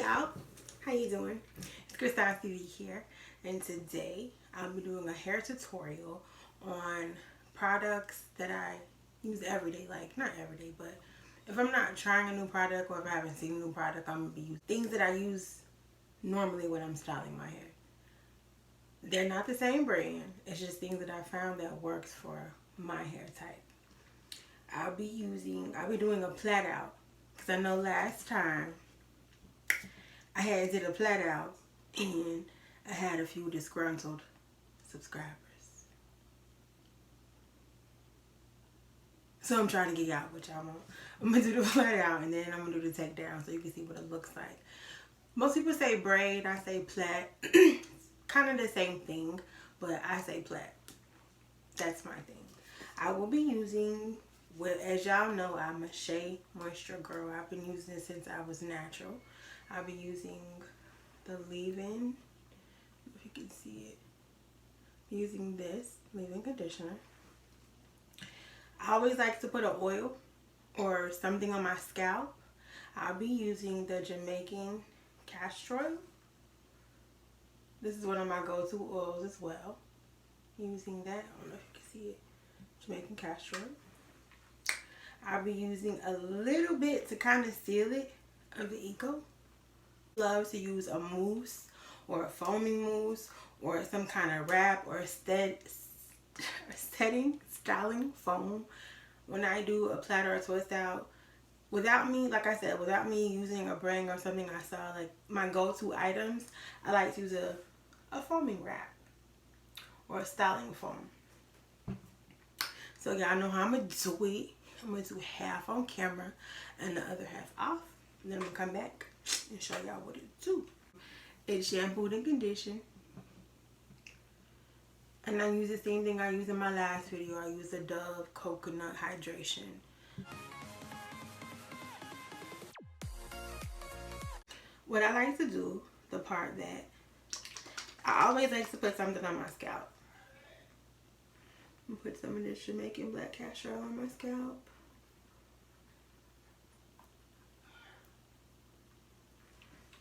y'all, how you doing? It's Christaci here, and today I'll be doing a hair tutorial on products that I use every day. Like, not every day, but if I'm not trying a new product or if I haven't seen a new product, I'm gonna be using things that I use normally when I'm styling my hair. They're not the same brand, it's just things that I found that works for my hair type. I'll be doing a plait out, because I know last time I did a plait out and I had a few disgruntled subscribers. So I'm trying to get out what y'all want. I'm going to do the plait out and then I'm going to do the take down so you can see what it looks like. Most people say braid, I say plait. It's kind of the same thing, but I say plait. That's my thing. I will be using, well, as y'all know, I'm a Shea moisture girl. I've been using it since I was natural. I'll be using the leave-in, if you can see it, using this leave-in conditioner. I always like to put an oil or something on my scalp. I'll be using the Jamaican castor oil. This is one of my go-to oils as well. Using that, I don't know if you can see it, Jamaican castor oil. I'll be using a little bit to kind of seal it of the Eco. Love to use a mousse or a foaming mousse or some kind of wrap or styling foam when I do a plait or a twist out. Without me, like I said, without me using a brand or something I saw, like my go-to items, I like to use a foaming wrap or a styling foam. So y'all know how I'm going to do it. I'm going to do half on camera and the other half off. And then I'm going to come back and show y'all what it do. It's shampooed and conditioned. And I use the same thing I used in my last video. I use the Dove Coconut Hydration. What I like to do, the part that I always like to put something on my scalp. I'm gonna put some of this Jamaican black castor oil on my scalp.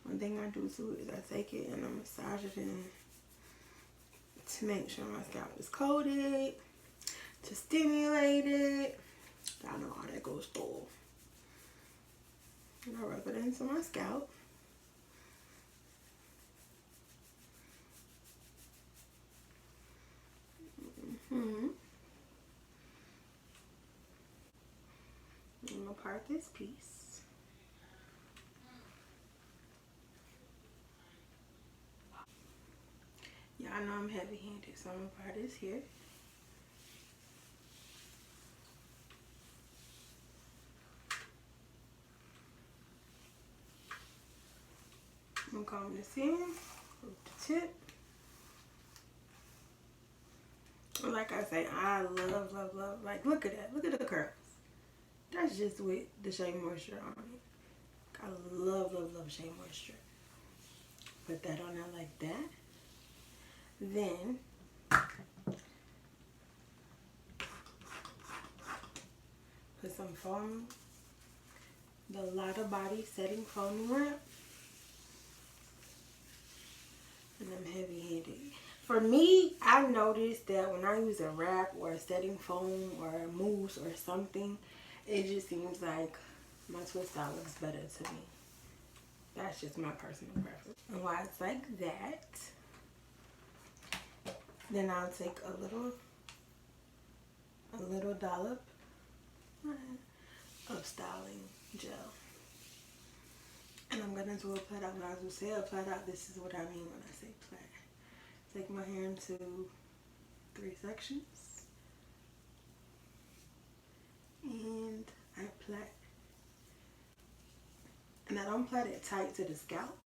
One thing I do too is I take it and I massage it in to make sure my scalp is coated, to stimulate it. Y'all know how that goes through. And I rub it into my scalp. I'm gonna part this piece. Y'all know I'm heavy-handed, so I'm gonna part this here. I'm gonna comb this in with the tip. Like I say, I love, like, look at that. Look at the curls. That's just with the Shea Moisture on it. I love Shea Moisture. Put that on there like that. Then, put some foam. The Lotta Body Setting Foaming Wrap. And I'm heavy-handed. For me, I've noticed that when I use a wrap or a setting foam or a mousse or something, it just seems like my twist out looks better to me. That's just my personal preference. And while it's like that, then I'll take a little dollop of styling gel. And I'm gonna do a plait out. When I was say a plait out, this is what I mean when I say plait. Take my hair into 3 sections. And I plait. And I don't plait it tight to the scalp.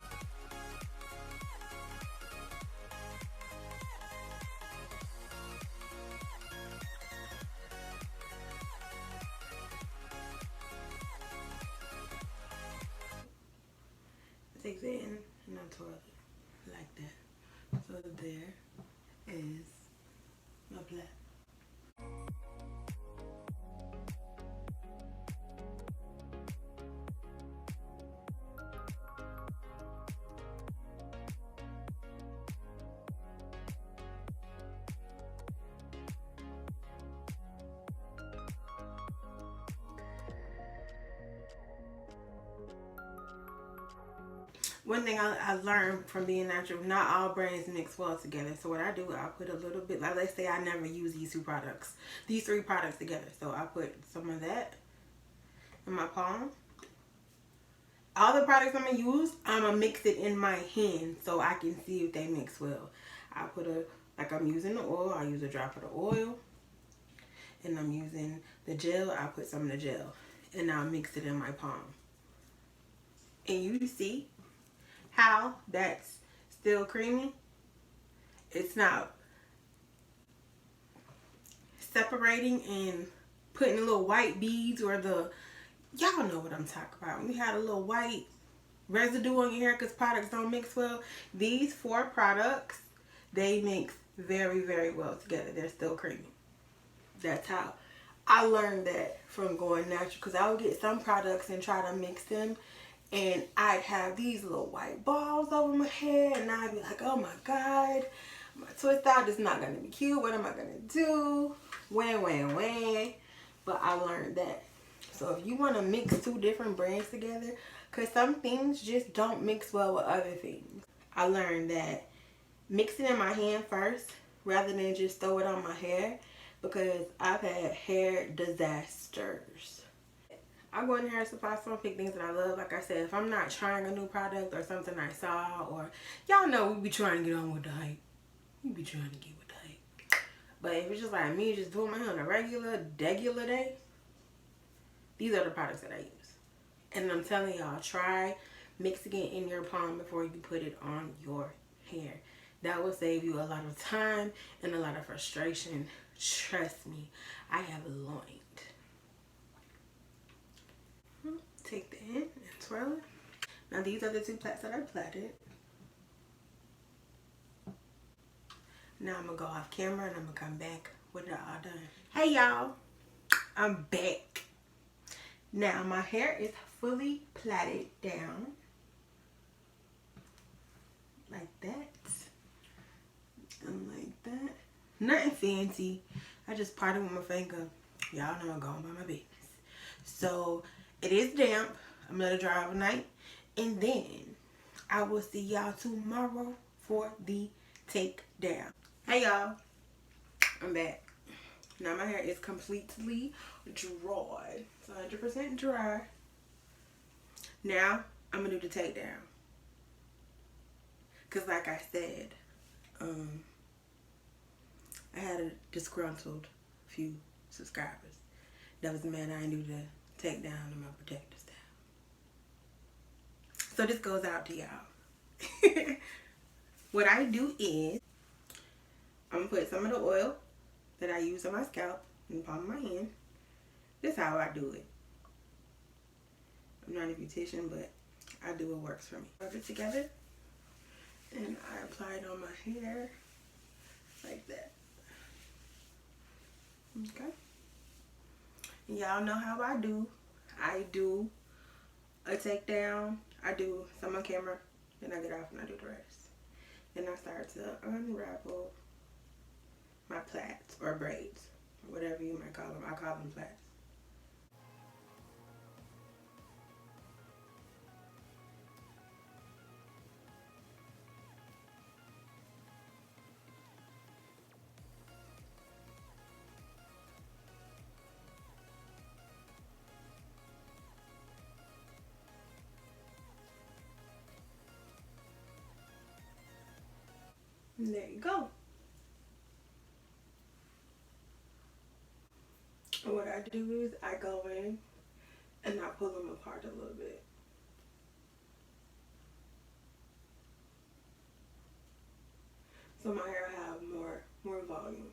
I take it in and I twirl it like that. So there is my plait. One thing I learned from being natural, not all brands mix well together. So what I do, I put a little bit, like let's say I never use these three products together. So I put some of that in my palm. All the products I'm going to use, I'm going to mix it in my hand so I can see if they mix well. I put like I'm using the oil, I use a drop of the oil. And I'm using the gel, I put some of the gel. And I'll mix it in my palm. And you see how that's still creamy? It's not separating and putting little white beads or y'all know what I'm talking about. When you had a little white residue on your hair because products don't mix well. These 4 products, they mix very, very well together. They're still creamy. That's how I learned that from going natural, because I would get some products and try to mix them, and I'd have these little white balls over my hair, and I'd be like, oh my god, my twist out is not going to be cute. What am I going to do? When. But I learned that. So if you want to mix 2 different brands together, because some things just don't mix well with other things. I learned that mix it in my hand first rather than just throw it on my hair, because I've had hair disasters. I go in the hair supply store and pick things that I love. Like I said, if I'm not trying a new product or something I saw, or y'all know we be trying to get on with the hype. We be trying to get with the hype. But if it's just like me just doing my hair on a regular day, these are the products that I use. And I'm telling y'all, try mixing it in your palm before you put it on your hair. That will save you a lot of time and a lot of frustration. Trust me, I have learned. Take that in and twirl it. Now these are the 2 plaits that I plaited. Now I'm going to go off camera and I'm going to come back with it all done. Hey y'all, I'm back. Now my hair is fully plaited down. Like that. And like that. Nothing fancy. I just parted with my finger. Y'all know I'm going by my business. So it is damp. I'm gonna let it dry overnight. And then I will see y'all tomorrow for the takedown. Hey y'all. I'm back. Now my hair is completely dry. It's 100% dry. Now I'm gonna do the takedown. Cause like I said, I had a disgruntled few subscribers that was mad I didn't do the takedown in my protector style. So this goes out to y'all. What I do is I'm gonna put some of the oil that I use on my scalp in the palm of my hand. This is how I do it. I'm not a beautician, but I do what works for me. Rub it together and I apply it on my hair like that. Okay. Y'all know how I do. I do a takedown. I do some on camera. Then I get off and I do the rest. Then I start to unravel my plaits or braids. Whatever you might call them. I call them plaits. And there you go. And what I do is I go in and I pull them apart a little bit. So my hair have more volume.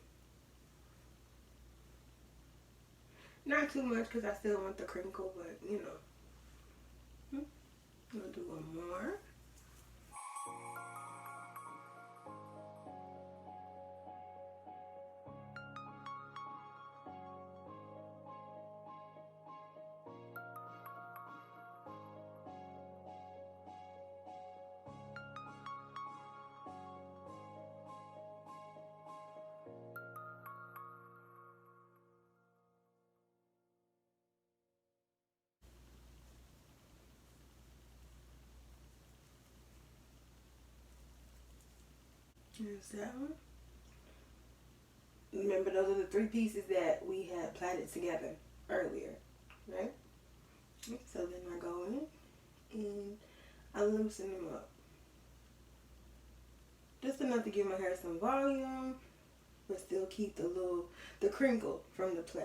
Not too much because I still want the crinkle, but you know. I'm gonna do one more. Here's that one. Remember, those are the 3 pieces that we had plaited together earlier, right? So then I go in and I loosen them up. Just enough to give my hair some volume, but still keep the crinkle from the plait.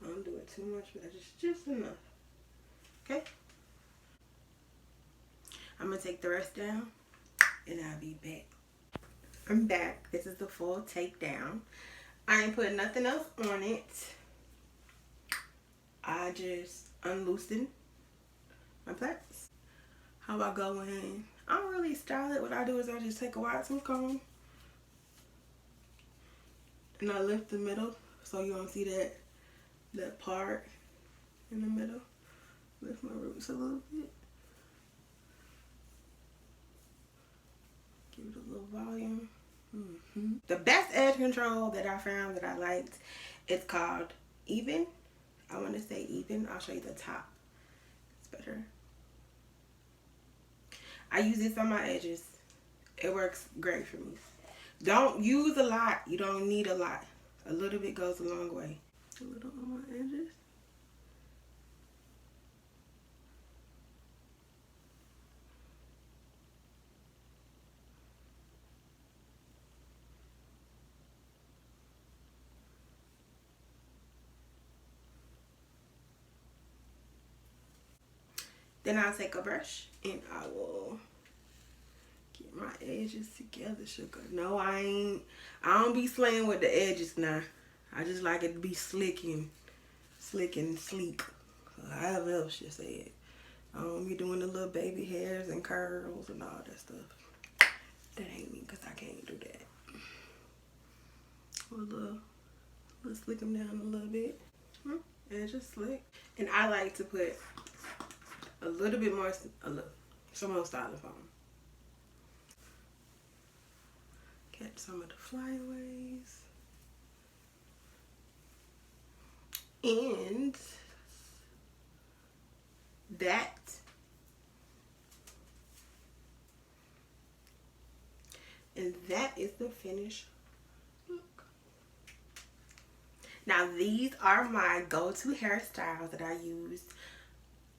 I don't do it too much, but just enough. Okay? I'm gonna take the rest down and I'll be back. I'm back. This is the full takedown. I ain't put nothing else on it. I just unloosen my plaits. How I go in, I don't really style it. What I do is I just take a wide tooth comb and I lift the middle so you don't see that part in the middle. Lift my roots a little bit. Give it a little volume. The best edge control that I found that I liked, it's called Ebin. I want to say Ebin. I'll show you the top. It's better. I use this on my edges. It works great for me. Don't use a lot. You don't need a lot. A little bit goes a long way. A little on my edges. Then I'll take a brush and I will get my edges together, sugar. No, I don't be slaying with the edges now. I just like it to be slick and sleek. However else you say it. I don't be doing the little baby hairs and curls and all that stuff. That ain't me, because I can't do that. A little slick them down a little bit. Edges slick. And I like to put a little bit more, some more styling foam. Catch some of the flyaways. And that is the finished look. Now these are my go-to hairstyles that I use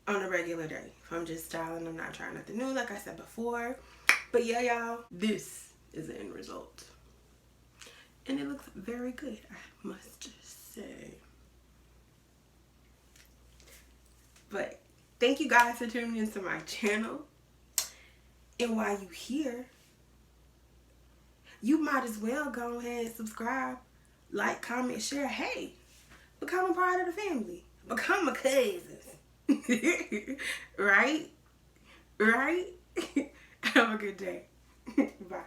on a regular day. If I'm just styling, I'm not trying nothing new like I said before. But yeah, y'all, this is the end result. And it looks very good, I must say. But thank you guys for tuning into my channel. And while you're here, you might as well go ahead and subscribe, like, comment, share. Hey, become a part of the family. Become a cousin. Right? Have a good day. Bye.